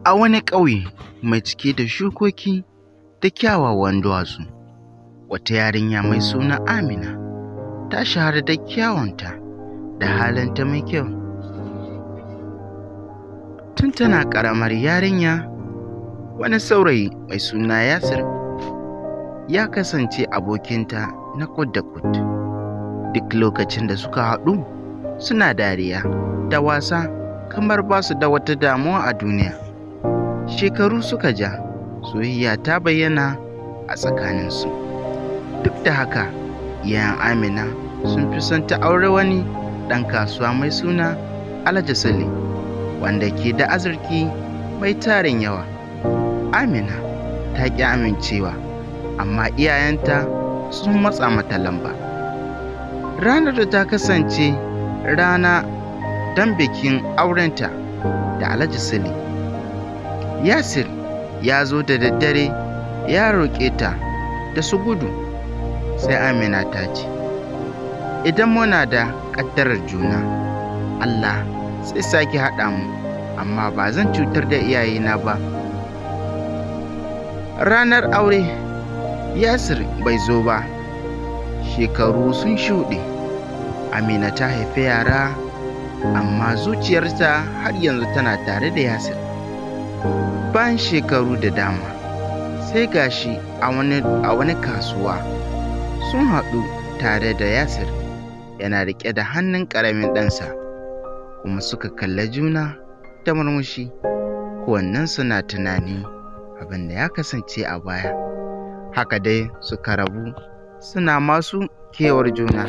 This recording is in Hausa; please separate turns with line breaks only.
A wani ƙauye mai cike da shukoki da kyawawan duwatsu, wata yarinya mai suna Amina ta shahara da kyawunta da halinta mai kyau. Tun tana ƙaramar yarinya, wani saurayi mai suna Yasir ya kasance abokinta na kud da kud. Duk lokacin da suka haɗu suna dariya da wasa kamar ba su da wata damuwa a duniya. Shekaru suka ja, soyayya ta bayyana a tsakaninsu. Duk da haka, iyayen Amina sun fi son ta aure wani ɗan kasuwa mai suna Alhaji Sule, wanda ke da arziki mai tarin yawa. Amina ta ƙi amincewa, amma iyayenta sun matsa mata lamba. Ranar da ta kasance rana don bikin aurenta da Alhaji Sule, Yasir ya zo da daddare ya roƙe ta da su gudu. Sai Amina ta ce, "Idan muna da ƙaddarar juna, Allah sai sake haɗa mu, amma ba zan cutar da iyayena ba." Ranar aure, Yasir bai zo ba. Shekaru sun shuɗe. Amina ta haifi yara, amma zuciyarta har yanzu tana tare da Yasir. Bayan shekaru da dama, sai gashi a wani kasuwa sun haɗu tare da Yasir yana riƙe da hannun ƙaramin ɗansa, kuma suka kalla juna da murmushi. Kowannensu na tunani abin da ya kasance a baya. Haka dai suka rabu, suna masu kewar juna.